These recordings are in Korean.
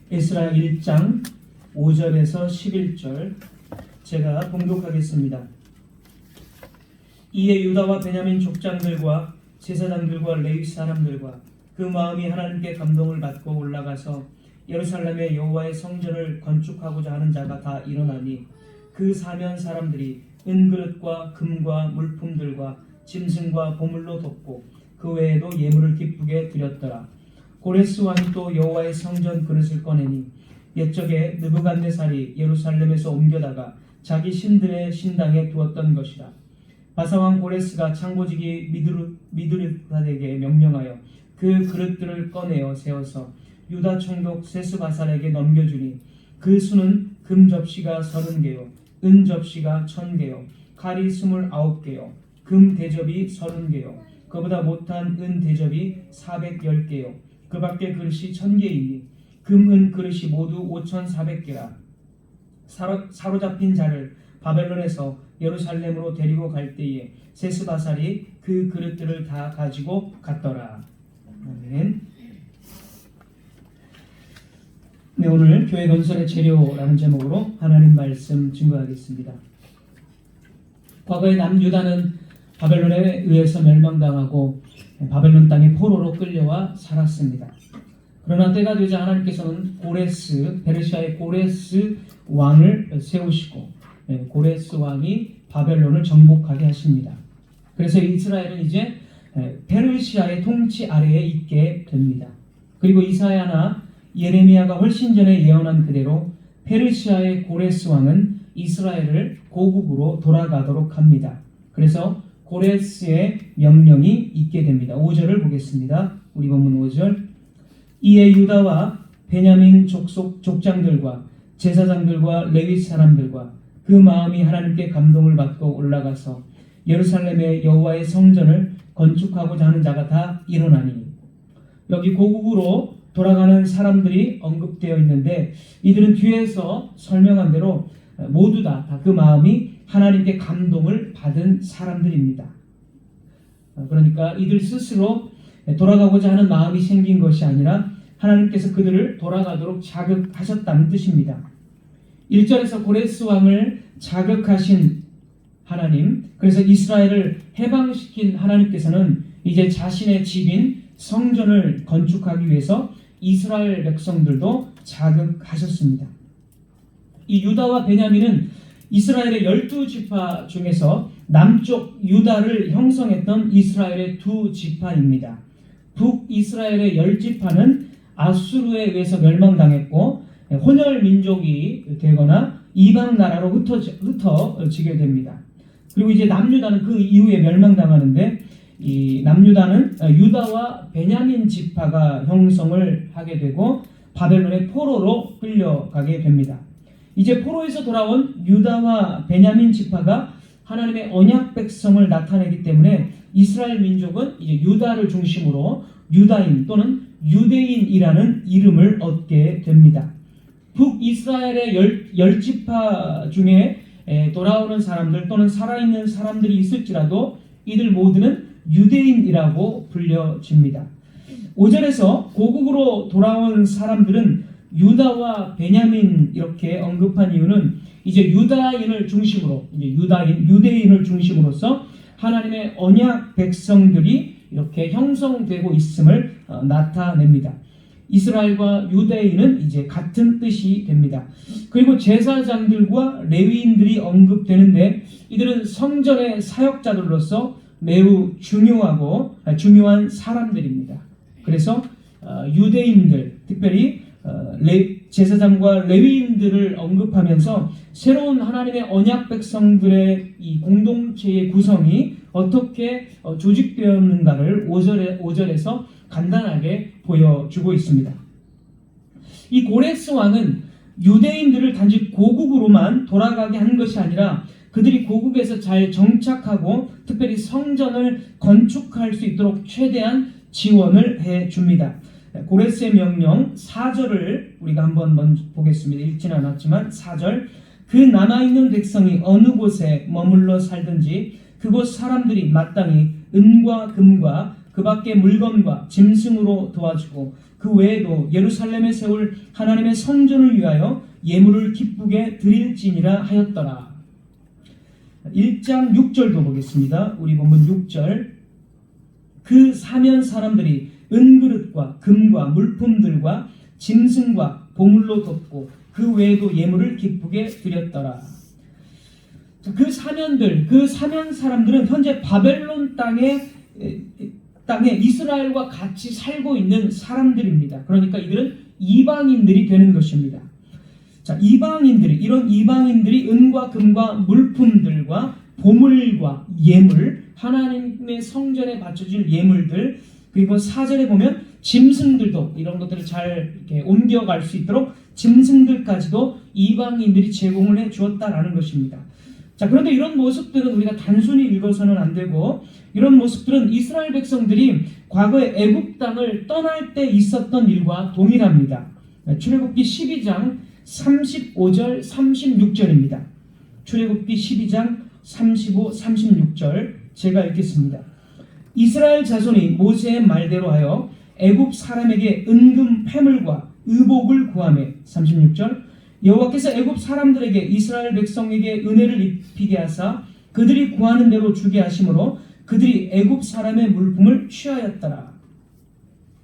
에스라 1장 5절에서 11절 제가 봉독하겠습니다. 이에 유다와 베냐민 족장들과 제사장들과 레위 사람들과 그 마음이 하나님께 감동을 받고 올라가서 예루살렘의 여호와의 성전을 건축하고자 하는 자가 다 일어나니 그 사면 사람들이 은그릇과 금과 물품들과 짐승과 보물로 덮고 그 외에도 예물을 기쁘게 드렸더라. 고레스 왕이 또 여호와의 성전 그릇을 꺼내니 옛적에 느부갓네살이 예루살렘에서 옮겨다가 자기 신들의 신당에 두었던 것이라. 바사왕 고레스가 창고지기 미두르닷에게 명령하여 그 그릇들을 꺼내어 세워서 유다 총독 세스바살에게 넘겨주니 그 수는 금 접시가 30개요 은 접시가 1000개요 칼이 29개요 금 대접이 30개요 그보다 못한 은 대접이 410개요 그 밖에 그릇이 1000개이니 금, 은 그릇이 모두 5400개라. 사로잡힌 자를 바벨론에서 예루살렘으로 데리고 갈 때에 세스바살이 그 그릇들을 다 가지고 갔더라. 아멘. 네, 오늘 교회 건설의 재료라는 제목으로 하나님 말씀 증거하겠습니다. 과거에 남유다는 바벨론에 의해서 멸망당하고 바벨론 땅에 포로로 끌려와 살았습니다. 그러나 때가 되자 하나님께서는 페르시아의 고레스 왕을 세우시고 고레스 왕이 바벨론을 정복하게 하십니다. 그래서 이스라엘은 이제 페르시아의 통치 아래에 있게 됩니다. 그리고 이사야나 예레미야가 훨씬 전에 예언한 그대로 페르시아의 고레스 왕은 이스라엘을 고국으로 돌아가도록 합니다. 그래서 고레스의 명령이 있게 됩니다. 5절을 보겠습니다. 우리 본문 5절. 이에 유다와 베냐민 족장들과 제사장들과 레위 사람들과 그 마음이 하나님께 감동을 받고 올라가서 예루살렘의 여호와의 성전을 건축하고자 하는 자가 다 일어나니. 여기 고국으로 돌아가는 사람들이 언급되어 있는데 이들은 뒤에서 설명한 대로 모두 다 그 마음이 하나님께 감동을 받은 사람들입니다. 그러니까 이들 스스로 돌아가고자 하는 마음이 생긴 것이 아니라 하나님께서 그들을 돌아가도록 자극하셨다는 뜻입니다. 1절에서 고레스 왕을 자극하신 하나님, 그래서 이스라엘을 해방시킨 하나님께서는 이제 자신의 집인 성전을 건축하기 위해서 이스라엘 백성들도 자극하셨습니다. 이 유다와 베냐민은 이스라엘의 12지파 중에서 남쪽 유다를 형성했던 이스라엘의 두 지파입니다. 북이스라엘의 10지파는 아수르에 의해서 멸망당했고 혼혈 민족이 되거나 이방 나라로 흩어지게 됩니다. 그리고 이제 남유다는 그 이후에 멸망당하는데 이 남유다는 유다와 베냐민 지파가 형성을 하게 되고 바벨론의 포로로 끌려가게 됩니다. 이제 포로에서 돌아온 유다와 베냐민 지파가 하나님의 언약 백성을 나타내기 때문에 이스라엘 민족은 이제 유다를 중심으로 유다인 또는 유대인이라는 이름을 얻게 됩니다. 북이스라엘의 10지파 중에 돌아오는 사람들 또는 살아있는 사람들이 있을지라도 이들 모두는 유대인이라고 불려집니다. 5절에서 고국으로 돌아온 사람들은 유다와 베냐민 이렇게 언급한 이유는 이제 유대인을 중심으로서 하나님의 언약 백성들이 이렇게 형성되고 있음을 나타냅니다. 이스라엘과 유대인은 이제 같은 뜻이 됩니다. 그리고 제사장들과 레위인들이 언급되는데 이들은 성전의 사역자들로서 매우 중요한 사람들입니다. 그래서 유대인들, 특별히 제사장과 레위인들을 언급하면서 새로운 하나님의 언약 백성들의 이 공동체의 구성이 어떻게 조직되었는가를 5절에서 간단하게 보여주고 있습니다. 이 고레스 왕은 유대인들을 단지 고국으로만 돌아가게 한 것이 아니라 그들이 고국에서 잘 정착하고 특별히 성전을 건축할 수 있도록 최대한 지원을 해줍니다. 고레스의 명령 4절을 우리가 한번 먼저 보겠습니다. 읽지는 않았지만 4절. 그 남아있는 백성이 어느 곳에 머물러 살든지 그곳 사람들이 마땅히 은과 금과 그 밖의 물건과 짐승으로 도와주고 그 외에도 예루살렘에 세울 하나님의 성전을 위하여 예물을 기쁘게 드릴지니라 하였더라. 1장 6절도 보겠습니다. 우리 본문 6절. 그 사면 사람들이 은그릇과 금과 물품들과 짐승과 보물로 덮고 그 외에도 예물을 기쁘게 드렸더라. 그 사면들, 그 사면 사람들은 현재 바벨론 땅에 이스라엘과 같이 살고 있는 사람들입니다. 그러니까 이들은 이방인들이 되는 것입니다. 자, 이런 이방인들이 은과 금과 물품들과 보물과 예물, 하나님의 성전에 바쳐질 예물들, 그리고 4절에 보면 짐승들도 이런 것들을 잘 이렇게 옮겨갈 수 있도록 짐승들까지도 이방인들이 제공을 해 주었다라는 것입니다. 자, 그런데 이런 모습들은 우리가 단순히 읽어서는 안 되고, 이런 모습들은 이스라엘 백성들이 과거에 애굽 땅을 떠날 때 있었던 일과 동일합니다. 출애굽기 12장 35절 36절입니다. 출애굽기 12장 35, 36절 제가 읽겠습니다. 이스라엘 자손이 모세의 말대로 하여 애굽 사람에게 은금 패물과 의복을 구하매 36절 여호와께서 애굽 사람들에게 이스라엘 백성에게 은혜를 입히게 하사 그들이 구하는 대로 주게 하심으로 그들이 애굽 사람의 물품을 취하였더라.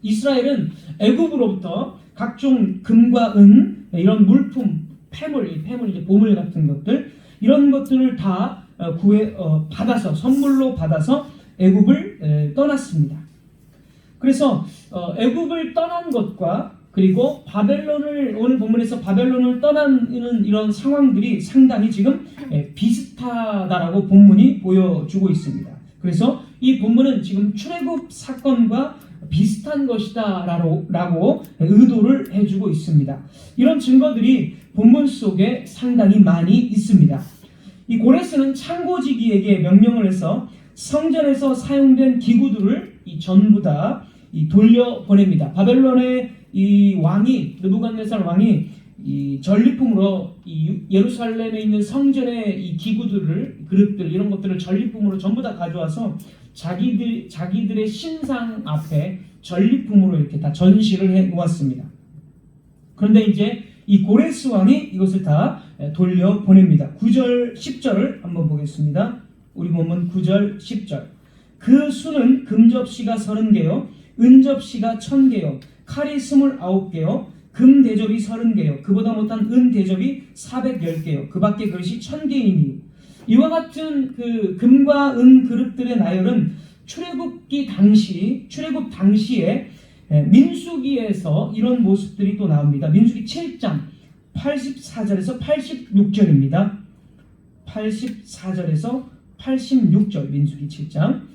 이스라엘은 애굽으로부터 각종 금과 은 이런 물품, 패물 이제 보물 같은 것들 이런 것들을 다 받아서 선물로 받아서 애굽을 떠났습니다. 그래서 애굽을 떠난 것과 그리고 바벨론을 오늘 본문에서 바벨론을 떠나는 이런 상황들이 상당히 지금 비슷하다라고 본문이 보여주고 있습니다. 그래서 이 본문은 지금 출애굽 사건과 비슷한 것이다라고 의도를 해주고 있습니다. 이런 증거들이 본문 속에 상당히 많이 있습니다. 이 고레스는 창고지기에게 명령을 해서 성전에서 사용된 기구들을 전부 다 돌려보냅니다. 바벨론의 이 왕이 느부갓네살 왕이 이 전리품으로 이 예루살렘에 있는 성전의 이 기구들을 그릇들 이런 것들을 전리품으로 전부 다 가져와서 자기들의 신상 앞에 전리품으로 이렇게 다 전시를 해 놓았습니다. 그런데 이제 이 고레스 왕이 이것을 다 돌려보냅니다. 9절 10절을 한번 보겠습니다. 우리 본문 9절 10절. 그 수는 금접시가 30개요 은접시가 1000개요 칼이 29개요 금 대접이 30개요 그보다 못한 은 대접이 410개요 그 밖에 그릇이 1000개이니 이와 같은 그 금과 은 그릇들의 나열은 출애굽 당시에 민수기에서 이런 모습들이 또 나옵니다. 민수기 7장 84절에서 86절입니다. 84절에서 86절 민수기 7장.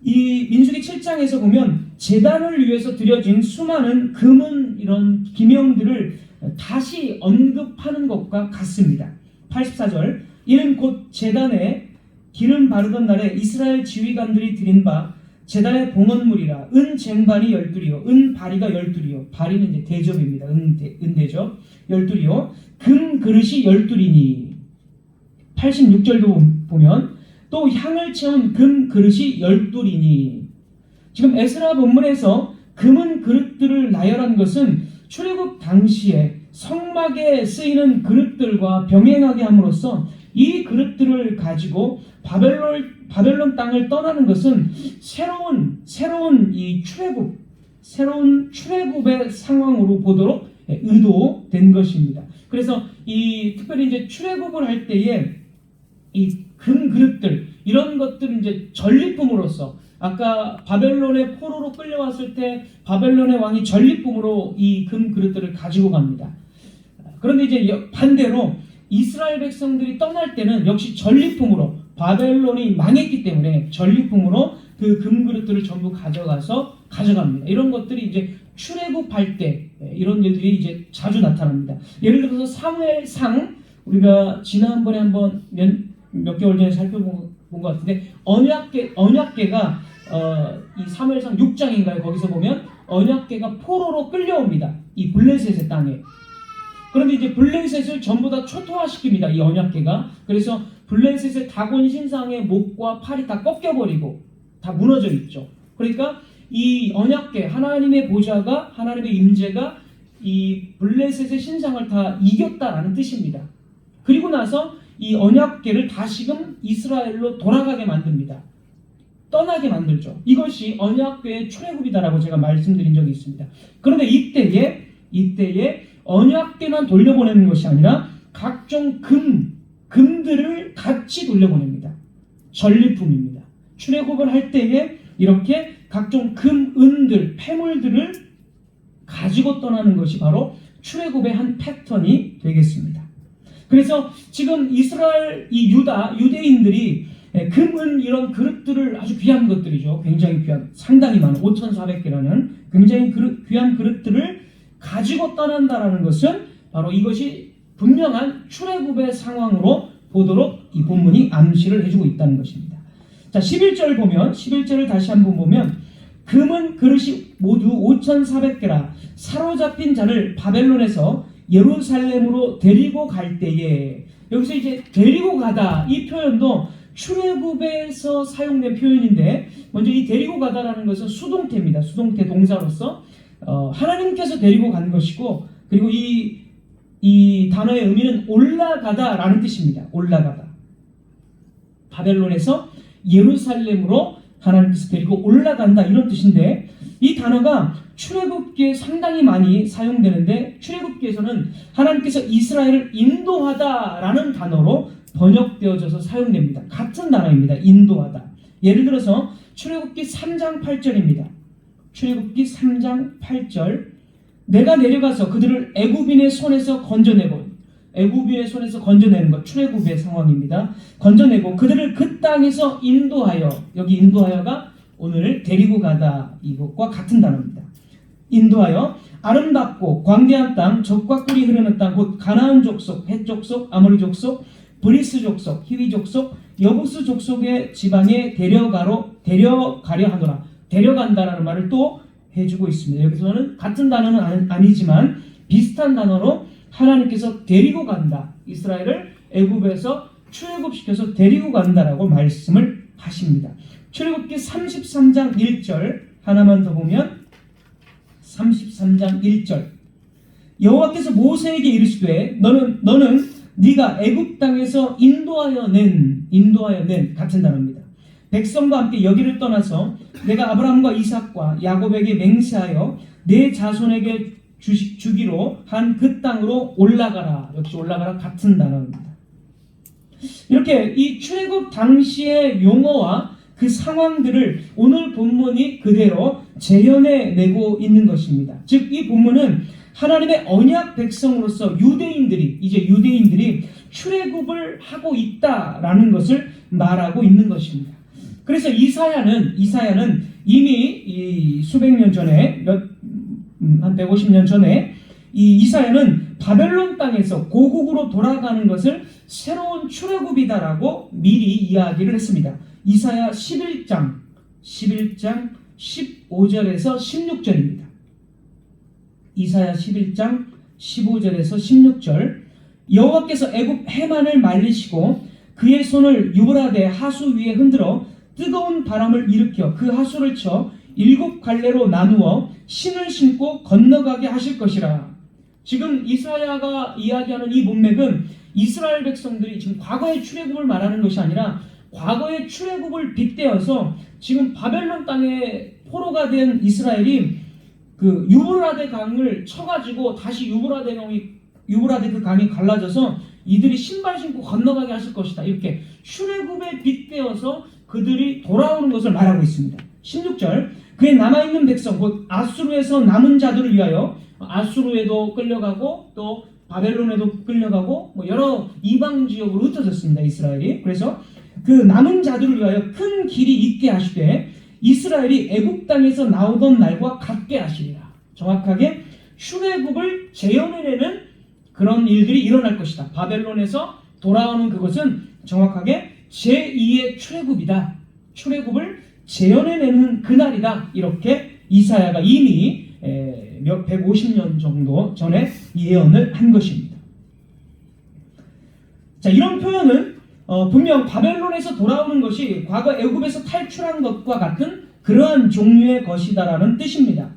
이 민수기 7장에서 보면 제단을 위해서 드려진 수많은 금은 이런 기명들을 다시 언급하는 것과 같습니다. 84절 이는 곧 제단에 기름 바르던 날에 이스라엘 지휘관들이 드린 바 제단의 봉헌물이라 은 쟁반이 12이요 은 바리가 12이요 바리는 이제 대접입니다. 은 대접 12이요 금 그릇이 12이니 86절도 보면 또 향을 채운 금 그릇이 12이니 지금 에스라 본문에서 금은 그릇들을 나열한 것은 출애굽 당시에 성막에 쓰이는 그릇들과 병행하게 함으로써 이 그릇들을 가지고 바벨론 땅을 떠나는 것은 새로운 이 새로운 출애굽의 상황으로 보도록 의도된 것입니다. 그래서 이 특별히 이제 출애굽을 할 때에 이 금 그릇들 이런 것들은 이제 전리품으로서 아까 바벨론의 포로로 끌려왔을 때 바벨론의 왕이 전리품으로 이 금 그릇들을 가지고 갑니다. 그런데 이제 반대로 이스라엘 백성들이 떠날 때는 역시 전리품으로 바벨론이 망했기 때문에 전리품으로 그 금 그릇들을 전부 가져갑니다. 이런 것들이 이제 출애굽할 때 이런 일들이 이제 자주 나타납니다. 예를 들어서 사무엘상 우리가 지난번에 한번 몇 개월 전에 살펴본 것 같은데 언약궤가 이 사무엘상 6장인가요? 거기서 보면 언약궤가 포로로 끌려옵니다. 이 블레셋의 땅에. 그런데 이제 블레셋을 전부 다 초토화시킵니다. 이 언약궤가. 그래서 블레셋의 다곤 신상의 목과 팔이 다 꺾여버리고 다 무너져 있죠. 그러니까 이 언약궤, 하나님의 보좌가, 하나님의 임재가 이 블레셋의 신상을 다 이겼다라는 뜻입니다. 그리고 나서 이 언약궤를 다시금 이스라엘로 돌아가게 만듭니다. 떠나게 만들죠. 이것이 언약궤의 출애굽이다라고 제가 말씀드린 적이 있습니다. 그런데 이때에 언약궤만 돌려보내는 것이 아니라 각종 금들을 같이 돌려보냅니다. 전리품입니다. 출애굽을 할 때에 이렇게 각종 금, 은들, 폐물들을 가지고 떠나는 것이 바로 출애굽의 한 패턴이 되겠습니다. 그래서 지금 이스라엘, 유대인들이 금, 은 이런 그릇들을, 아주 귀한 것들이죠. 굉장히 귀한, 상당히 많은 5,400개라는 굉장히 귀한 그릇들을 가지고 떠난다라는 것은 바로 이것이 분명한 출애굽의 상황으로 보도록 이 본문이 암시를 해주고 있다는 것입니다. 자, 11절 보면, 11절을 다시 한번 보면, 금은 그릇이 모두 5,400개라 사로잡힌 자를 바벨론에서 예루살렘으로 데리고 갈 때에, 여기서 이제 데리고 가다, 이 표현도 출애굽에서 사용된 표현인데, 먼저 이 데리고 가다라는 것은 수동태입니다. 수동태 동사로서 하나님께서 데리고 간 것이고, 그리고 이 단어의 의미는 올라가다라는 뜻입니다. 올라가다. 바벨론에서 예루살렘으로 하나님께서 데리고 올라간다, 이런 뜻인데, 이 단어가 출애굽기에 상당히 많이 사용되는데, 출애굽기에서는 하나님께서 이스라엘을 인도하다라는 단어로 번역되어져서 사용됩니다. 같은 단어입니다. 인도하다. 예를 들어서 출애굽기 3장 8절입니다. 출애굽기 3장 8절, 내가 내려가서 그들을 애굽인의 손에서 건져내고, 애굽인의 손에서 건져내는 것, 출애굽의 상황입니다. 건져내고 그들을 그 땅에서 인도하여, 여기 인도하여가 오늘 데리고 가다, 이것과 같은 단어입니다. 인도하여 아름답고 광대한 땅, 젖과 꿀이 흐르는 땅, 곧 가나안 족속, 헷 족속, 아모리 족속, 브리스 족속, 히위 족속, 여부스 족속의 지방에 데려가려 하노라. 데려간다라는 말을 또 해주고 있습니다. 여기서는 같은 단어는 아니지만 비슷한 단어로 하나님께서 데리고 간다, 이스라엘을 애굽에서 출애굽시켜서 데리고 간다라고 말씀을 하십니다. 출애굽기 33장 1절 하나만 더 보면, 33장 1절, 여호와께서 모세에게 이르시되 너는 네가 애굽 땅에서 인도하여 낸 같은 단어입니다. 백성과 함께 여기를 떠나서 내가 아브라함과 이삭과 야곱에게 맹세하여 내 자손에게 주기로 한 그 땅으로 올라가라. 역시 올라가라, 같은 단어입니다. 이렇게 이 출애굽 당시의 용어와 그 상황들을 오늘 본문이 그대로 재현해내고 있는 것입니다. 즉, 이 본문은 하나님의 언약 백성으로서 유대인들이 출애굽을 하고 있다라는 것을 말하고 있는 것입니다. 그래서 이사야는 이미 이 수백 년 전에, 한 150년 전에 이 이사야는 바벨론 땅에서 고국으로 돌아가는 것을 새로운 출애굽이다라고 미리 이야기를 했습니다. 이사야 11장 15절에서 16절입니다. 이사야 11장 15절에서 16절, 여호와께서 애굽 해만을 말리시고 그의 손을 유브라데 하수 위에 흔들어 뜨거운 바람을 일으켜 그 하수를 쳐 7 갈래로 나누어 신을 신고 건너가게 하실 것이라. 지금 이사야가 이야기하는 이 문맥은 이스라엘 백성들이 지금 과거의 출애굽을 말하는 것이 아니라 과거의 출애굽을 빗대어서 지금 바벨론 땅에 포로가 된 이스라엘이 그 유브라데 강을 쳐가지고 다시 유브라데 그 강이 갈라져서 이들이 신발 신고 건너가게 하실 것이다, 이렇게 출애굽에 빗대어서 그들이 돌아오는 것을 말하고 있습니다. 16절, 그의 남아있는 백성 곧 아수르에서 남은 자들을 위하여, 아수르에도 끌려가고 또 바벨론에도 끌려가고 여러 이방 지역으로 흩어졌습니다, 이스라엘이. 그래서 그 남은 자들을 위하여 큰 길이 있게 하시되 이스라엘이 애굽 땅에서 나오던 날과 같게 하시리라. 정확하게 출애굽을 재현해내는 그런 일들이 일어날 것이다. 바벨론에서 돌아오는 그것은 정확하게 제2의 출애굽이다. 출애굽을 재현해내는 그날이다. 이렇게 이사야가 이미 150년 정도 전에 예언을 한 것입니다. 자, 이런 표현은 분명 바벨론에서 돌아오는 것이 과거 애굽에서 탈출한 것과 같은 그러한 종류의 것이다라는 뜻입니다.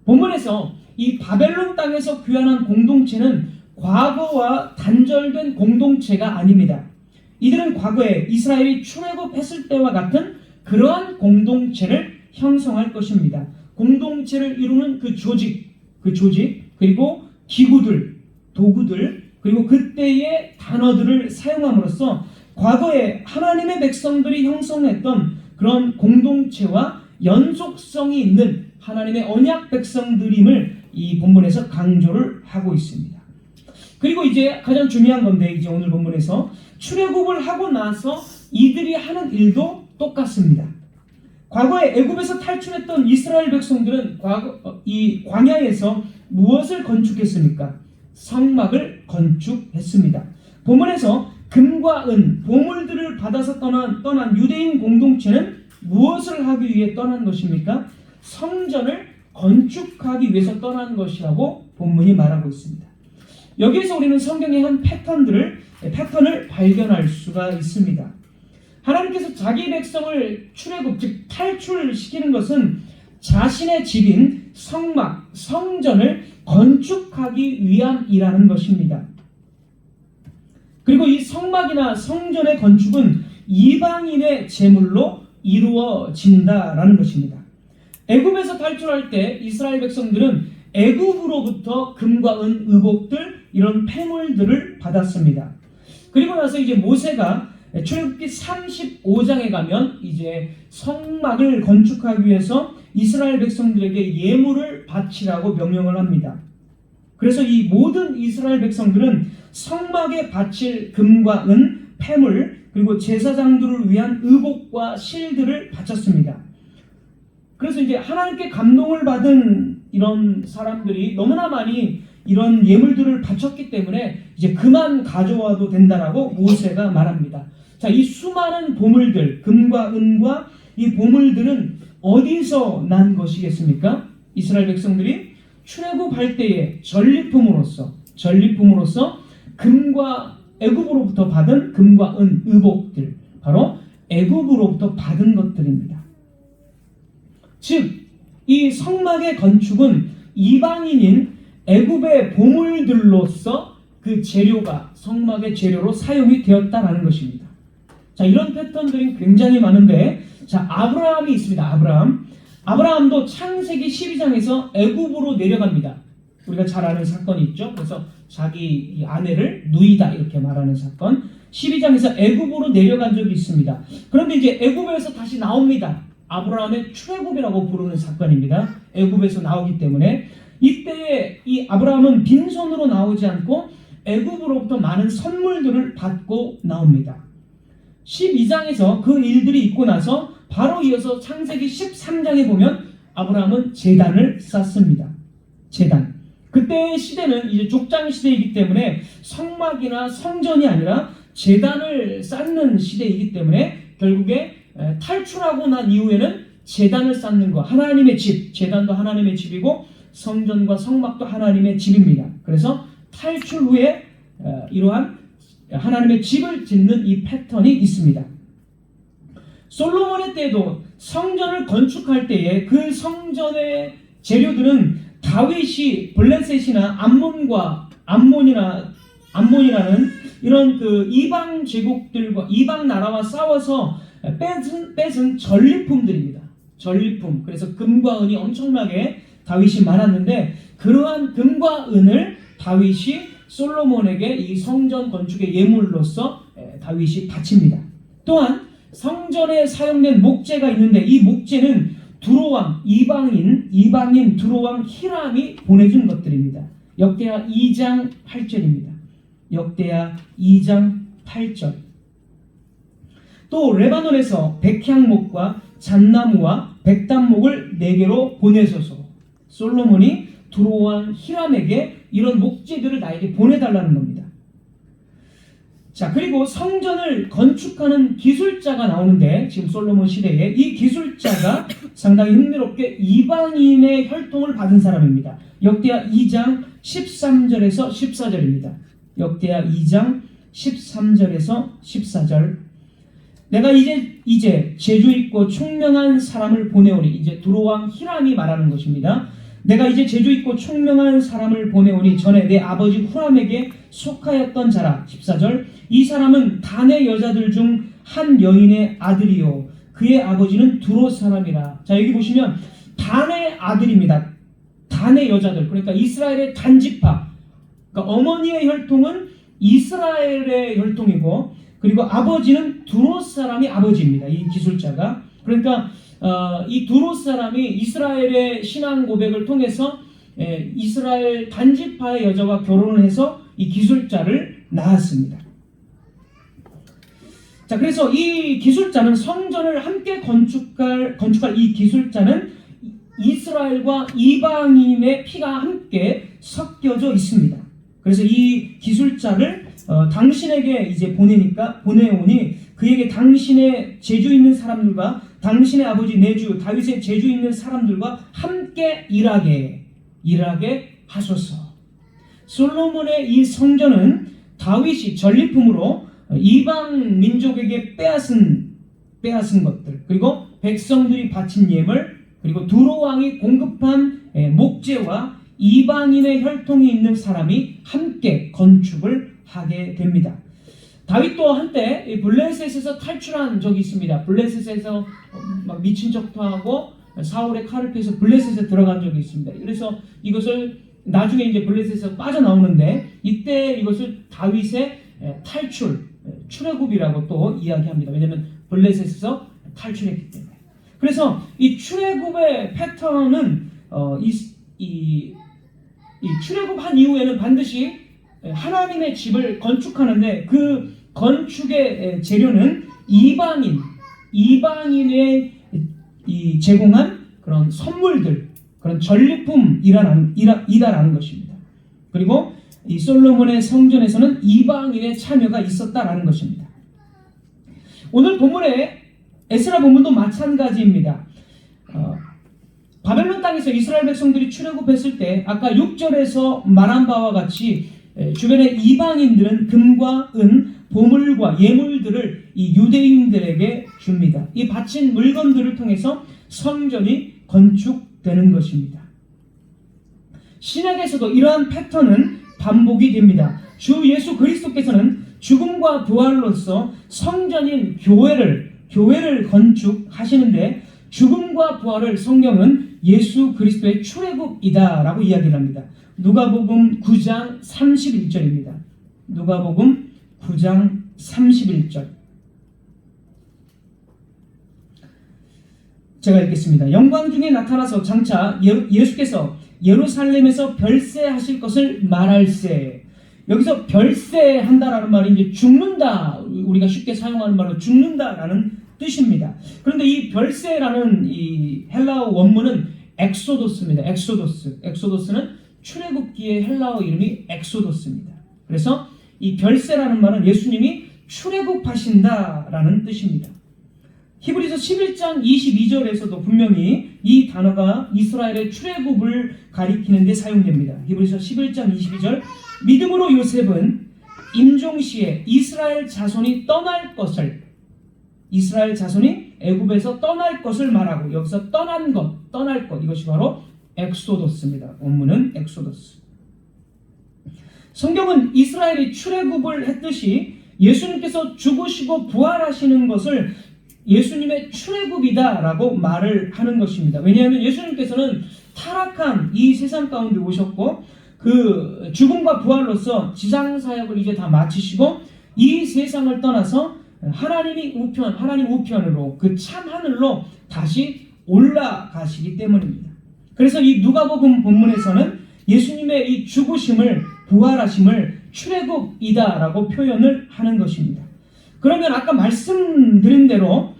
본문에서 이 바벨론 땅에서 귀환한 공동체는 과거와 단절된 공동체가 아닙니다. 이들은 과거에 이스라엘이 출애굽했을 때와 같은 그러한 공동체를 형성할 것입니다. 공동체를 이루는 그 조직, 그리고 기구들, 도구들, 그리고 그때의 단어들을 사용함으로써 과거에 하나님의 백성들이 형성했던 그런 공동체와 연속성이 있는 하나님의 언약 백성들임을 이 본문에서 강조를 하고 있습니다. 그리고 이제 가장 중요한 건데, 이제 오늘 본문에서 출애굽을 하고 나서 이들이 하는 일도 똑같습니다. 과거에 애굽에서 탈출했던 이스라엘 백성들은 이 광야에서 무엇을 건축했습니까? 성막을 건축했습니다. 본문에서 금과 은, 보물들을 받아서 떠난 유대인 공동체는 무엇을 하기 위해 떠난 것입니까? 성전을 건축하기 위해서 떠난 것이라고 본문이 말하고 있습니다. 여기에서 우리는 성경의 한 패턴을 발견할 수가 있습니다. 하나님께서 자기 백성을 출애굽, 즉 탈출시키는 것은 자신의 집인 성막, 성전을 건축하기 위함이라는 것입니다. 그리고 이 성막이나 성전의 건축은 이방인의 제물로 이루어진다라는 것입니다. 애굽에서 탈출할 때 이스라엘 백성들은 애굽으로부터 금과 은, 의복들, 이런 폐물들을 받았습니다. 그리고 나서 이제 모세가 출애굽기 35장에 가면 이제 성막을 건축하기 위해서 이스라엘 백성들에게 예물을 바치라고 명령을 합니다. 그래서 이 모든 이스라엘 백성들은 성막에 바칠 금과 은, 폐물, 그리고 제사장들을 위한 의복과 실들을 바쳤습니다. 그래서 이제 하나님께 감동을 받은 이런 사람들이 너무나 많이 이런 예물들을 바쳤기 때문에 이제 그만 가져와도 된다라고 모세가 말합니다. 자, 이 수많은 보물들, 금과 은과 이 보물들은 어디서 난 것이겠습니까? 이스라엘 백성들이 출애굽할 때의 전리품으로서 금과 애굽으로부터 받은 금과 은, 의복들, 바로 애굽으로부터 받은 것들입니다. 즉, 이 성막의 건축은 이방인인 애굽의 보물들로서 그 재료가 성막의 재료로 사용이 되었다라는 것입니다. 자, 이런 패턴들이 굉장히 많은데, 자, 아브라함이 있습니다. 아브라함도 창세기 12장에서 애굽으로 내려갑니다. 우리가 잘 아는 사건이 있죠. 그래서 자기 아내를 누이다 이렇게 말하는 사건. 12장에서 애굽으로 내려간 적이 있습니다. 그런데 이제 애굽에서 다시 나옵니다. 아브라함의 출애굽이라고 부르는 사건입니다. 애굽에서 나오기 때문에 이때 이 아브라함은 빈손으로 나오지 않고 애굽으로부터 많은 선물들을 받고 나옵니다. 12장에서 그 일들이 있고 나서 바로 이어서 창세기 13장에 보면 아브라함은 제단을 쌓습니다. 제단. 그때의 시대는 이제 족장 시대이기 때문에 성막이나 성전이 아니라 제단을 쌓는 시대이기 때문에 결국에 탈출하고 난 이후에는 제단을 쌓는 것, 하나님의 집, 제단도 하나님의 집이고 성전과 성막도 하나님의 집입니다. 그래서 탈출 후에 이러한 하나님의 집을 짓는 이 패턴이 있습니다. 솔로몬의 때도 성전을 건축할 때에 그 성전의 재료들은 다윗이 블레셋이나 암몬이라는 이런 그 이방 제국들과 이방 나라와 싸워서 뺏은 전리품들입니다. 전리품. 그래서 금과 은이 엄청나게 다윗이 많았는데 그러한 금과 은을 다윗이 솔로몬에게 이 성전 건축의 예물로서 다윗이 바칩니다. 또한 성전에 사용된 목재가 있는데 이 목재는 두로왕, 이방인 두로왕 히람이 보내준 것들입니다. 역대하 2장 8절입니다. 역대하 2장 8절. 또 레바논에서 백향목과 잣나무와 백단목을 4개로 보내소서. 솔로몬이 두로왕 히람에게 이런 목재들을 나에게 보내달라는 겁니다. 자, 그리고 성전을 건축하는 기술자가 나오는데 지금 솔로몬 시대에 이 기술자가 상당히 흥미롭게 이방인의 혈통을 받은 사람입니다. 역대하 2장 13절에서 14절입니다. 역대하 2장 13절에서 14절. 내가 이제 이제 재주 있고 총명한 사람을 보내오니, 이제 두로왕 히람이 말하는 것입니다. 내가 이제 재주 있고 총명한 사람을 보내오니 전에 내 아버지 후람에게 속하였던 자라. 14절. 이 사람은 단의 여자들 중 한 여인의 아들이요 그의 아버지는 두로 사람이라. 자, 여기 보시면 단의 아들입니다. 단의 여자들, 그러니까 이스라엘의 단지파, 그러니까 어머니의 혈통은 이스라엘의 혈통이고, 그리고 아버지는 두로 사람이 아버지입니다. 이 기술자가. 그러니까 이 두로 사람이 이스라엘의 신앙 고백을 통해서 이스라엘 단지파의 여자와 결혼을 해서 이 기술자를 낳았습니다. 자, 그래서 이 기술자는 성전을 함께 건축할 이 기술자는 이스라엘과 이방인의 피가 함께 섞여져 있습니다. 그래서 이 기술자를 당신에게 이제 보내오니 그에게 당신의 재주 있는 사람들과 당신의 아버지 내주 다윗의 재주 있는 사람들과 함께 일하게 하소서. 솔로몬의 이 성전은 다윗이 전리품으로 이방 민족에게 빼앗은 것들, 그리고 백성들이 바친 예물, 그리고 두로 왕이 공급한 목재와 이방인의 혈통이 있는 사람이 함께 건축을 하게 됩니다. 다윗도 한때 블레셋에서 탈출한 적이 있습니다. 블레셋에서 막 미친 척도 하고 사울의 칼을 피해서 블레셋에 들어간 적이 있습니다. 그래서 이것을 나중에 이제 블레셋에서 빠져나오는데, 이때 이것을 다윗의 출애굽이라고 또 이야기합니다. 왜냐하면 블레셋에서 탈출했기 때문에. 그래서 이 출애굽의 패턴은 이 출애굽한 이후에는 반드시 하나님의 집을 건축하는데, 그 건축의 재료는 이방인의 이 제공한 그런 선물들, 그런 전리품이다라는 것입니다. 그리고 이 솔로몬의 성전에서는 이방인의 참여가 있었다라는 것입니다. 오늘 본문의 에스라 본문도 마찬가지입니다. 바벨론 땅에서 이스라엘 백성들이 출애굽했을 때 아까 6절에서 말한 바와 같이 주변의 이방인들은 금과 은, 보물과 예물들을 이 유대인들에게 줍니다. 이 바친 물건들을 통해서 성전이 건축되는 것입니다. 신약에서도 이러한 패턴은 반복이 됩니다. 주 예수 그리스도께서는 죽음과 부활로서 성전인 교회를 건축하시는데, 죽음과 부활을 성경은 예수 그리스도의 출애굽이다 라고 이야기를 합니다. 누가복음 9장 31절입니다. 누가복음 9장 31절. 제가 읽겠습니다. 영광 중에 나타나서 장차 예수께서 예루살렘에서 별세하실 것을 말할세. 여기서 별세한다라는 말이 이제 죽는다, 우리가 쉽게 사용하는 말로 죽는다라는 뜻입니다. 그런데 이 별세라는 이 헬라어 원문은 엑소도스입니다. 엑소도스는 출애굽기의 헬라어 이름이 엑소도스입니다. 그래서 이 별세라는 말은 예수님이 출애굽하신다라는 뜻입니다. 히브리서 11장 22절에서도 분명히 이 단어가 이스라엘의 출애굽을 가리키는 데 사용됩니다. 히브리서 11장 22절. 믿음으로 요셉은 임종시에 이스라엘 자손이 애굽에서 떠날 것을 말하고, 여기서 떠날 것, 이것이 바로 엑소도스입니다. 원문은 엑소도스. 성경은 이스라엘이 출애굽을 했듯이 예수님께서 죽으시고 부활하시는 것을 예수님의 출애굽이다라고 말을 하는 것입니다. 왜냐하면 예수님께서는 타락한 이 세상 가운데 오셨고, 그 죽음과 부활로서 지상 사역을 이제 다 마치시고 이 세상을 떠나서 하나님 우편으로, 그 참 하늘로 다시 올라가시기 때문입니다. 그래서 이 누가복음 본문에서는 예수님의 이 죽으심을, 부활하심을 출애굽이다라고 표현을 하는 것입니다. 그러면 아까 말씀드린 대로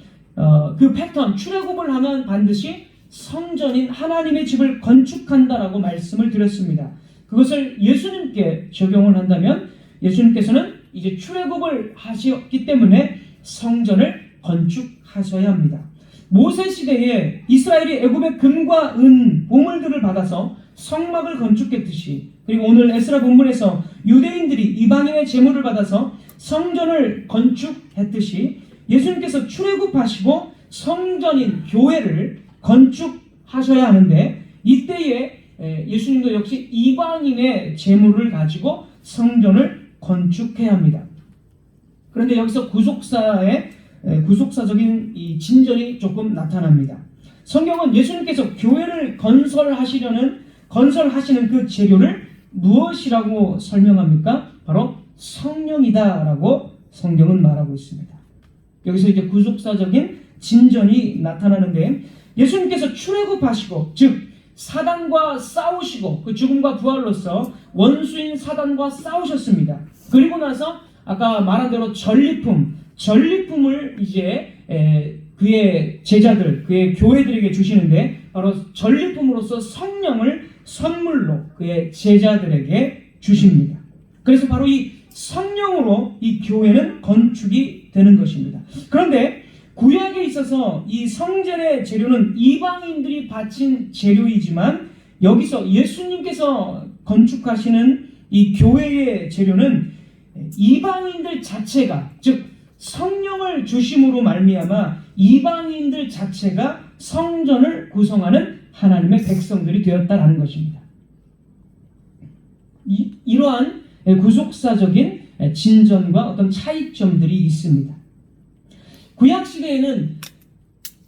그 패턴, 출애굽을 하면 반드시 성전인 하나님의 집을 건축한다라고 말씀을 드렸습니다. 그것을 예수님께 적용을 한다면 예수님께서는 이제 출애굽을 하셨기 때문에 성전을 건축하셔야 합니다. 모세 시대에 이스라엘이 애굽의 금과 은, 보물들을 받아서 성막을 건축했듯이, 그리고 오늘 에스라 본문에서 유대인들이 이방인의 제물을 받아서 성전을 건축했듯이, 예수님께서 출애굽하시고 성전인 교회를 건축하셔야 하는데 이때에 예수님도 역시 이방인의 재물을 가지고 성전을 건축해야 합니다. 그런데 여기서 구속사적인 이 진전이 조금 나타납니다. 성경은 예수님께서 교회를 건설하시는 그 재료를 무엇이라고 설명합니까? 바로 성령이다라고 성경은 말하고 있습니다. 여기서 이제 구속사적인 진전이 나타나는데 예수님께서 출애굽하시고 즉 사단과 싸우시고 그 죽음과 부활로서 원수인 사단과 싸우셨습니다. 그리고 나서 아까 말한 대로 전리품을 이제 그의 제자들, 그의 교회들에게 주시는데 바로 전리품으로서 성령을 선물로 그의 제자들에게 주십니다. 그래서 바로 이 성령으로 이 교회는 건축이 되는 것입니다. 그런데 구약에 있어서 이 성전의 재료는 이방인들이 바친 재료이지만 여기서 예수님께서 건축하시는 이 교회의 재료는 이방인들 자체가 즉 성령을 주심으로 말미암아 이방인들 자체가 성전을 구성하는 하나님의 백성들이 되었다라는 것입니다. 이러한 구속사적인 진전과 어떤 차이점들이 있습니다. 구약 시대에는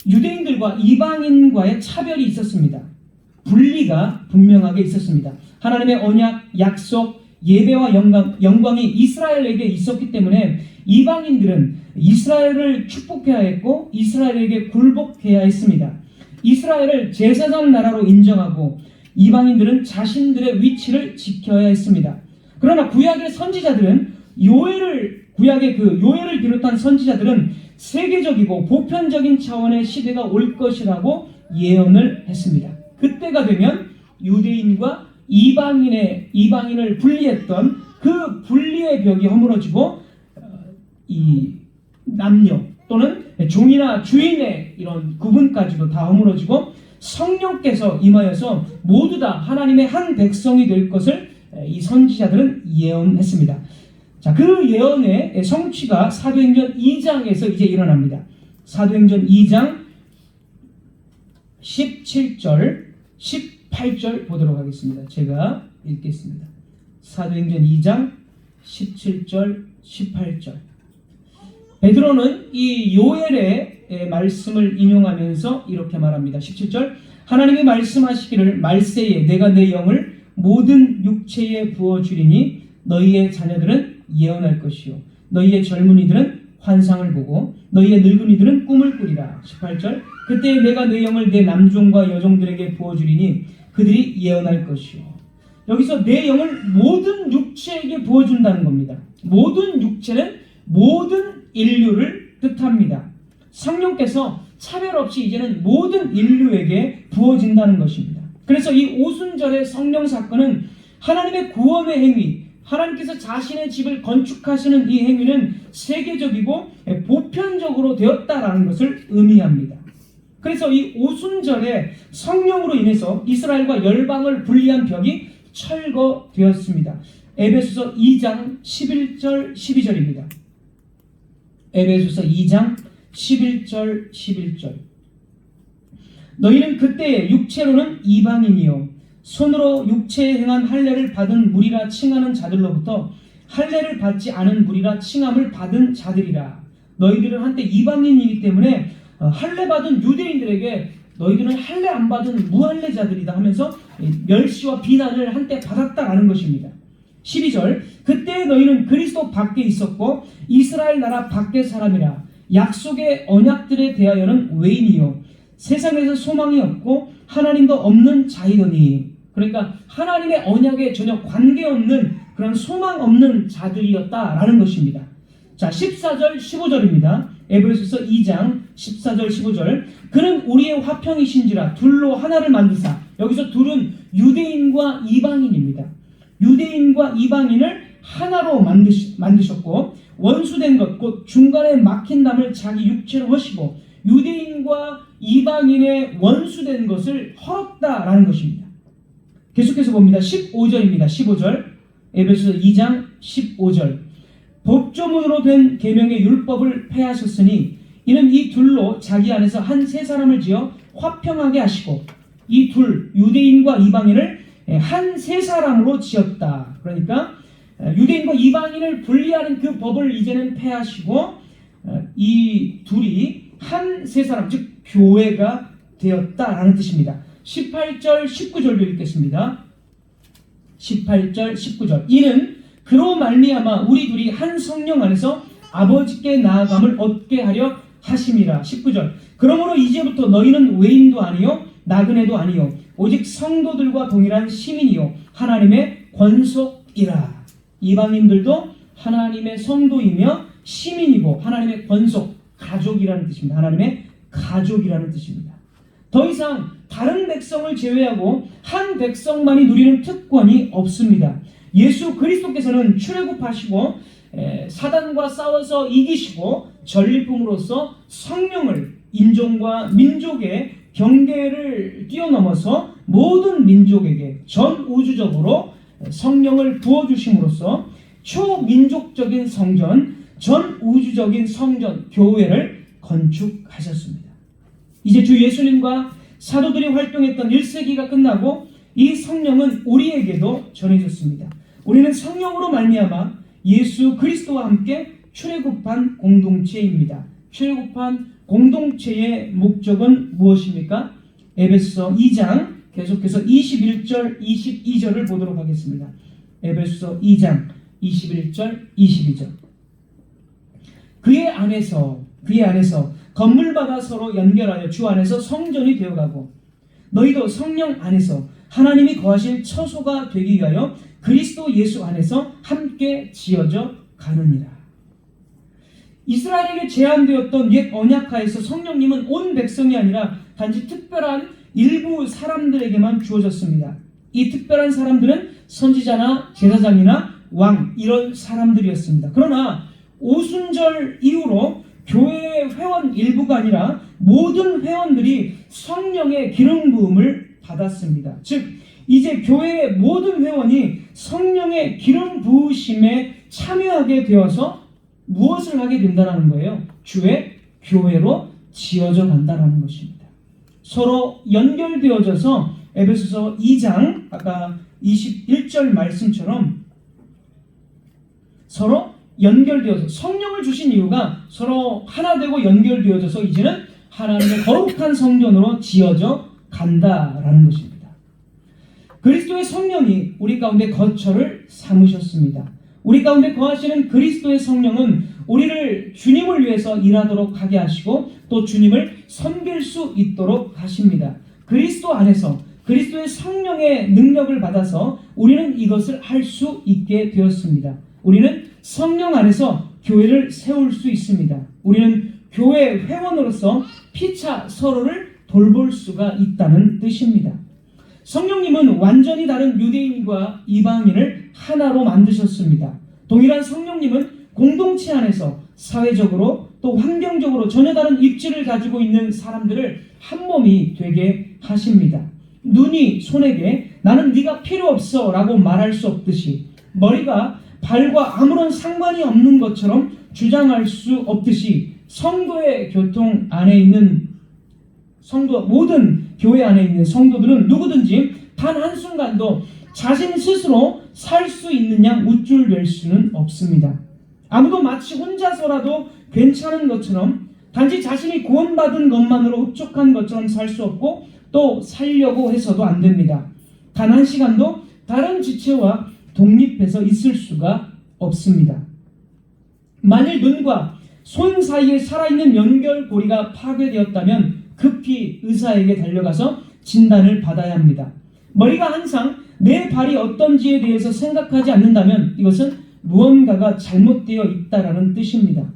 유대인들과 이방인과의 차별이 있었습니다. 분리가 분명하게 있었습니다. 하나님의 언약, 약속, 예배와 영광이 이스라엘에게 있었기 때문에 이방인들은 이스라엘을 축복해야 했고 이스라엘에게 굴복해야 했습니다. 이스라엘을 제사장 나라로 인정하고 이방인들은 자신들의 위치를 지켜야 했습니다. 그러나 구약의 선지자들은 구약의 그 요엘을 비롯한 선지자들은 세계적이고 보편적인 차원의 시대가 올 것이라고 예언을 했습니다. 그때가 되면 유대인과 이방인을 분리했던 그 분리의 벽이 허물어지고 이 남녀 또는 종이나 주인의 이런 구분까지도 다 허물어지고 성령께서 임하여서 모두 다 하나님의 한 백성이 될 것을 이 선지자들은 예언했습니다. 자, 그 예언의 성취가 사도행전 2장에서 이제 일어납니다. 사도행전 2장 17절, 18절 보도록 하겠습니다. 제가 읽겠습니다. 사도행전 2장 17절, 18절. 베드로는 이 요엘의 말씀을 인용하면서 이렇게 말합니다. 17절. 하나님이 말씀하시기를 말세에 내가 내 영을 모든 육체에 부어주리니 너희의 자녀들은 예언할 것이요 너희의 젊은이들은 환상을 보고 너희의 늙은이들은 꿈을 꾸리라. 18절. 그때 내가 내 영을 내 남종과 여종들에게 부어주리니 그들이 예언할 것이요. 여기서 내 영을 모든 육체에게 부어준다는 겁니다. 모든 육체는 모든 인류를 뜻합니다. 성령께서 차별 없이 이제는 모든 인류에게 부어진다는 것입니다. 그래서 이 오순절의 성령 사건은 하나님의 구원의 행위, 하나님께서 자신의 집을 건축하시는 이 행위는 세계적이고 보편적으로 되었다라는 것을 의미합니다. 그래서 이 오순절에 성령으로 인해서 이스라엘과 열방을 분리한 벽이 철거되었습니다. 에베소서 2장 11절 12절입니다. 에베소서 2장 11절 11절. 너희는 그때에 육체로는 이방인이요 손으로 육체에 행한 할례를 받은 무리라 칭하는 자들로부터 할례를 받지 않은 무리라 칭함을 받은 자들이라. 너희들은 한때 이방인이기 때문에 할례 받은 유대인들에게 너희들은 할례 안 받은 무할례자들이다 하면서 멸시와 비난을 한때 받았다라는 것입니다. 12절. 그때 너희는 그리스도 밖에 있었고 이스라엘 나라 밖의 사람이라. 약속의 언약들에 대하여는 외인이요 세상에서 소망이 없고 하나님도 없는 자이더니. 그러니까 하나님의 언약에 전혀 관계없는 그런 소망 없는 자들이었다라는 것입니다. 자, 14절 15절입니다. 에베소서 2장 14절 15절. 그는 우리의 화평이신지라 둘로 하나를 만드사. 여기서 둘은 유대인과 이방인입니다. 유대인과 이방인을 하나로 만드셨고 원수된 것 곧 중간에 막힌 담을 자기 육체로 하시고 유대인과 이방인의 원수된 것을 헐었다라는 것입니다. 계속해서 봅니다. 15절입니다. 15절. 에베소서 2장 15절. 법조문으로 된 계명의 율법을 폐하셨으니 이는 이 둘로 자기 안에서 한 세 사람을 지어 화평하게 하시고 이 둘 유대인과 이방인을 한 세 사람으로 지었다. 그러니까 유대인과 이방인을 분리하는 그 법을 이제는 폐하시고 이 둘이 한 세 사람 즉 교회가 되었다라는 뜻입니다. 18절 19절도 읽겠습니다. 18절 19절 이는 그로 말미암아 우리 둘이 한 성령 안에서 아버지께 나아감을 얻게 하려 하심이라. 19절 그러므로 이제부터 너희는 외인도 아니요 나그네도 아니요 오직 성도들과 동일한 시민이요 하나님의 권속이라. 이방인들도 하나님의 성도이며 시민이고 하나님의 권속 가족이라는 뜻입니다. 하나님의 가족이라는 뜻입니다. 더 이상 다른 백성을 제외하고 한 백성만이 누리는 특권이 없습니다. 예수 그리스도께서는 출애굽하시고 사단과 싸워서 이기시고 전리품으로써 성령을 인종과 민족의 경계를 뛰어넘어서 모든 민족에게 전 우주적으로 성령을 부어주심으로써 초민족적인 성전, 전 우주적인 성전, 교회를 건축하셨습니다. 이제 주 예수님과 사도들이 활동했던 1세기가 끝나고 이 성령은 우리에게도 전해졌습니다. 우리는 성령으로 말미암아 예수 그리스도와 함께 출애굽한 공동체입니다. 출애굽한 공동체의 목적은 무엇입니까? 에베소 2장 계속해서 21절 22절을 보도록 하겠습니다. 에베소 2장 21절 22절 그의 안에서 건물마다 서로 연결하여 주 안에서 성전이 되어가고 너희도 성령 안에서 하나님이 거하실 처소가 되기 위하여 그리스도 예수 안에서 함께 지어져 가느니라. 이스라엘에게 제한되었던 옛 언약하에서 성령님은 온 백성이 아니라 단지 특별한 일부 사람들에게만 주어졌습니다. 이 특별한 사람들은 선지자나 제사장이나 왕 이런 사람들이었습니다. 그러나 오순절 이후로 교회 회원 일부가 아니라 모든 회원들이 성령의 기름 부음을 받았습니다. 즉 이제 교회의 모든 회원이 성령의 기름 부으심에 참여하게 되어서 무엇을 하게 된다는 거예요? 주의 교회로 지어져 간다는 것입니다. 서로 연결되어져서 에베소서 2장 아까 21절 말씀처럼 서로 연결되어서 성령을 주신 이유가 서로 하나 되고 연결되어져서 이제는 하나님의 거룩한 성전으로 지어져 간다라는 것입니다. 그리스도의 성령이 우리 가운데 거처를 삼으셨습니다. 우리 가운데 거하시는 그리스도의 성령은 우리를 주님을 위해서 일하도록 하게 하시고 또 주님을 섬길 수 있도록 하십니다. 그리스도 안에서 그리스도의 성령의 능력을 받아서 우리는 이것을 할 수 있게 되었습니다. 우리는 성령 안에서 교회를 세울 수 있습니다. 우리는 교회 회원으로서 피차 서로를 돌볼 수가 있다는 뜻입니다. 성령님은 완전히 다른 유대인과 이방인을 하나로 만드셨습니다. 동일한 성령님은 공동체 안에서 사회적으로 또 환경적으로 전혀 다른 입지를 가지고 있는 사람들을 한 몸이 되게 하십니다. 눈이 손에게 나는 네가 필요 없어 라고 말할 수 없듯이 머리가 발과 아무런 상관이 없는 것처럼 주장할 수 없듯이 성도의 교통 안에 있는 모든 교회 안에 있는 성도들은 누구든지 단 한순간도 자신 스스로 살 수 있는 양 우쭐될 수는 없습니다. 아무도 마치 혼자서라도 괜찮은 것처럼 단지 자신이 구원받은 것만으로 흡족한 것처럼 살 수 없고 또 살려고 해서도 안 됩니다. 단 한 시간도 다른 지체와 독립해서 있을 수가 없습니다. 만일 눈과 손 사이에 살아있는 연결고리가 파괴되었다면 급히 의사에게 달려가서 진단을 받아야 합니다. 머리가 항상 내 발이 어떤지에 대해서 생각하지 않는다면 이것은 무언가가 잘못되어 있다라는 뜻입니다.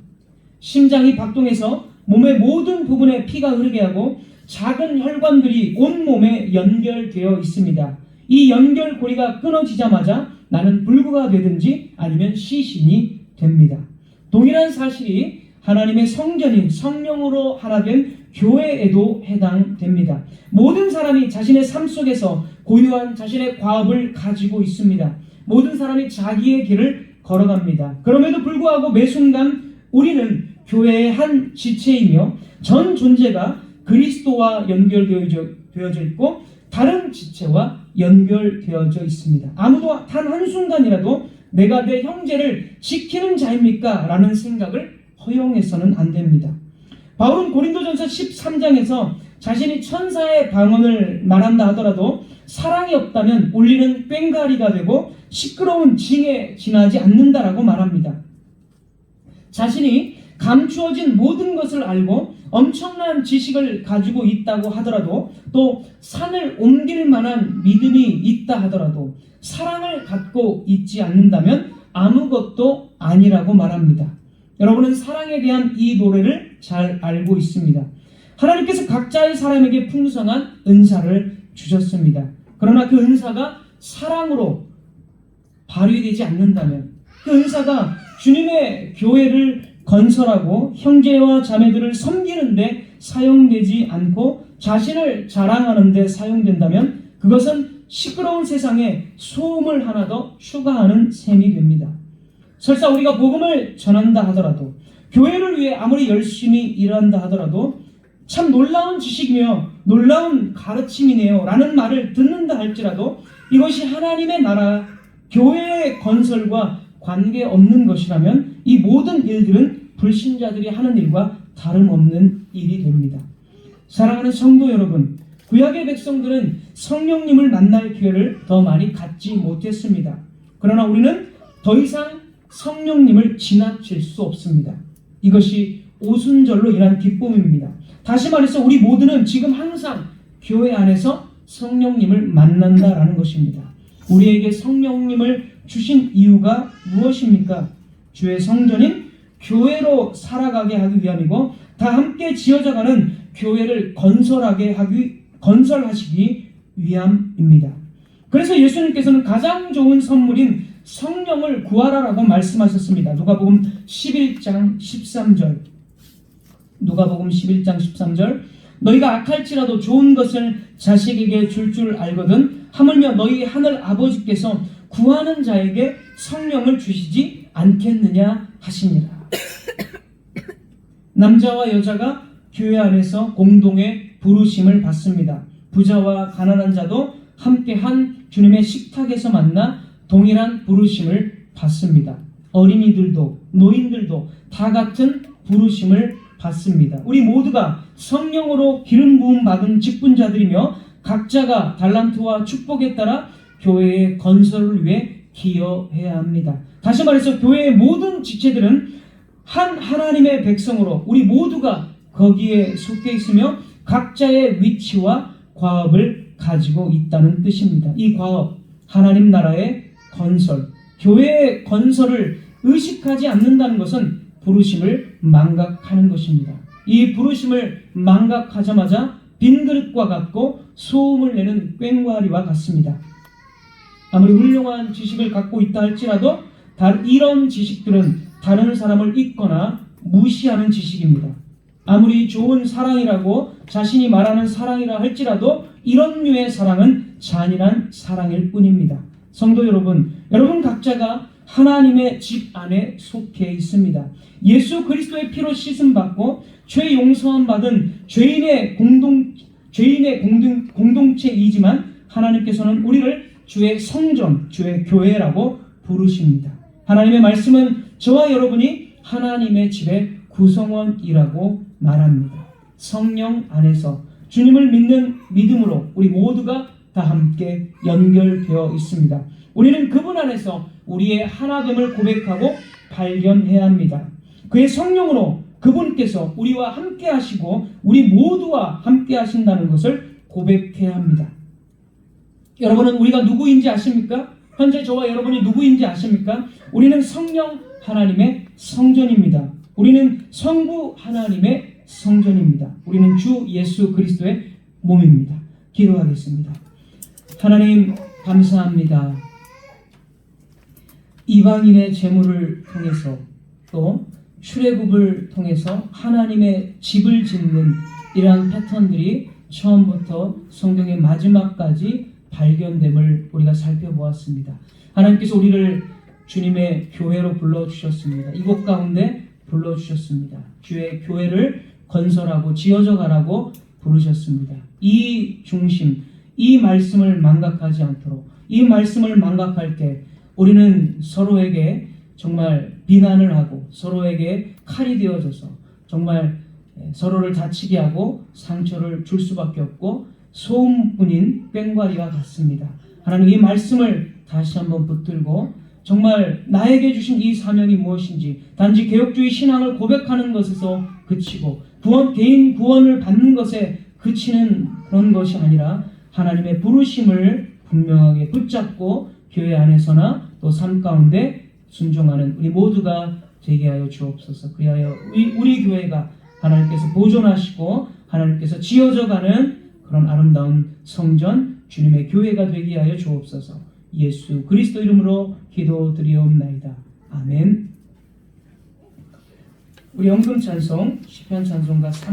심장이 박동해서 몸의 모든 부분에 피가 흐르게 하고 작은 혈관들이 온몸에 연결되어 있습니다. 이 연결고리가 끊어지자마자 나는 불구가 되든지 아니면 시신이 됩니다. 동일한 사실이 하나님의 성전인 성령으로 하나 된 교회에도 해당됩니다. 모든 사람이 자신의 삶 속에서 고유한 자신의 과업을 가지고 있습니다. 모든 사람이 자기의 길을 걸어갑니다. 그럼에도 불구하고 매 순간 우리는 교회의 한 지체이며 전 존재가 그리스도와 연결되어져 있고 다른 지체와 연결되어져 있습니다. 아무도 단 한순간이라도 내가 내 형제를 지키는 자입니까? 라는 생각을 허용해서는 안 됩니다. 바울은 고린도전서 13장에서 자신이 천사의 방언을 말한다 하더라도 사랑이 없다면 울리는 꽹과리가 되고 시끄러운 징에 지나지 않는다라고 말합니다. 자신이 감추어진 모든 것을 알고 엄청난 지식을 가지고 있다고 하더라도 또 산을 옮길 만한 믿음이 있다 하더라도 사랑을 갖고 있지 않는다면 아무것도 아니라고 말합니다. 여러분은 사랑에 대한 이 노래를 잘 알고 있습니다. 하나님께서 각자의 사람에게 풍성한 은사를 주셨습니다. 그러나 그 은사가 사랑으로 발휘되지 않는다면 그 은사가 주님의 교회를 건설하고 형제와 자매들을 섬기는 데 사용되지 않고 자신을 자랑하는 데 사용된다면 그것은 시끄러운 세상에 소음을 하나 더 추가하는 셈이 됩니다. 설사 우리가 복음을 전한다 하더라도 교회를 위해 아무리 열심히 일한다 하더라도 참 놀라운 지식이며 놀라운 가르침이네요 라는 말을 듣는다 할지라도 이것이 하나님의 나라 교회의 건설과 관계없는 것이라면 이 모든 일들은 불신자들이 하는 일과 다름없는 일이 됩니다. 사랑하는 성도 여러분, 구약의 백성들은 성령님을 만날 기회를 더 많이 갖지 못했습니다. 그러나 우리는 더 이상 성령님을 지나칠 수 없습니다. 이것이 오순절로 인한 기쁨입니다. 다시 말해서 우리 모두는 지금 항상 교회 안에서 성령님을 만난다라는 것입니다. 우리에게 성령님을 주신 이유가 무엇입니까? 주의 성전인 교회로 살아가게 하기 위함이고 다 함께 지어져가는 교회를 건설하시기 위함입니다. 그래서 예수님께서는 가장 좋은 선물인 성령을 구하라라고 말씀하셨습니다. 누가복음 11장 13절. 누가복음 11장 13절. 너희가 악할지라도 좋은 것을 자식에게 줄 알거든 하물며 너희 하늘 아버지께서 구하는 자에게 성령을 주시지 않겠느냐 하시니라. 남자와 여자가 교회 안에서 공동의 부르심을 받습니다. 부자와 가난한 자도 함께 한 주님의 식탁에서 만나 동일한 부르심을 받습니다. 어린이들도 노인들도 다 같은 부르심을 받습니다. 우리 모두가 성령으로 기름 부음 받은 직분자들이며 각자가 달란트와 축복에 따라 교회의 건설을 위해 기여해야 합니다. 다시 말해서 교회의 모든 지체들은 한 하나님의 백성으로 우리 모두가 거기에 속해 있으며 각자의 위치와 과업을 가지고 있다는 뜻입니다. 이 과업, 하나님 나라의 건설, 교회의 건설을 의식하지 않는다는 것은 부르심을 망각하는 것입니다. 이 부르심을 망각하자마자 빈 그릇과 같고 소음을 내는 꽹과리와 같습니다. 아무리 훌륭한 지식을 갖고 있다 할지라도 이런 지식들은 다른 사람을 잊거나 무시하는 지식입니다. 아무리 좋은 사랑이라고 자신이 말하는 사랑이라 할지라도 이런 류의 사랑은 잔인한 사랑일 뿐입니다. 성도 여러분, 여러분 각자가 하나님의 집 안에 속해 있습니다. 예수 그리스도의 피로 씻음받고 죄 용서함 받은 죄인의 공동체이지만 하나님께서는 우리를 주의 성전, 주의 교회라고 부르십니다. 하나님의 말씀은 저와 여러분이 하나님의 집의 구성원이라고 말합니다. 성령 안에서 주님을 믿는 믿음으로 우리 모두가 다 함께 연결되어 있습니다. 우리는 그분 안에서 우리의 하나됨을 고백하고 발견해야 합니다. 그의 성령으로 그분께서 우리와 함께 하시고 우리 모두와 함께 하신다는 것을 고백해야 합니다. 여러분은 우리가 누구인지 아십니까? 현재 저와 여러분이 누구인지 아십니까? 우리는 성령 하나님의 성전입니다. 우리는 성부 하나님의 성전입니다. 우리는 주 예수 그리스도의 몸입니다. 기도하겠습니다. 하나님 감사합니다. 이방인의 제물을 통해서 또 출애굽을 통해서 하나님의 집을 짓는 이러한 패턴들이 처음부터 성경의 마지막까지 발견됨을 우리가 살펴보았습니다. 하나님께서 우리를 주님의 교회로 불러주셨습니다. 이곳 가운데 불러주셨습니다. 주의 교회를 건설하고 지어져 가라고 부르셨습니다. 이 중심, 이 말씀을 망각하지 않도록, 이 말씀을 망각할 때 우리는 서로에게 정말 비난을 하고 서로에게 칼이 되어져서 정말 서로를 다치게 하고 상처를 줄 수밖에 없고 소음뿐인 꽹과리와 같습니다. 하나님, 이 말씀을 다시 한번 붙들고 정말 나에게 주신 이 사명이 무엇인지 단지 개혁주의 신앙을 고백하는 것에서 그치고 개인 구원을 받는 것에 그치는 그런 것이 아니라 하나님의 부르심을 분명하게 붙잡고 교회 안에서나 또 삶 가운데 순종하는 우리 모두가 되게 하여 주옵소서. 그리하여 우리 교회가 하나님께서 보존하시고 하나님께서 지어져가는 그런 아름다운 성전 주님의 교회가 되게 하여 주옵소서. 예수 그리스도 이름으로 기도드리옵나이다. 아멘. 우리 연금 찬송 시편 찬송가 3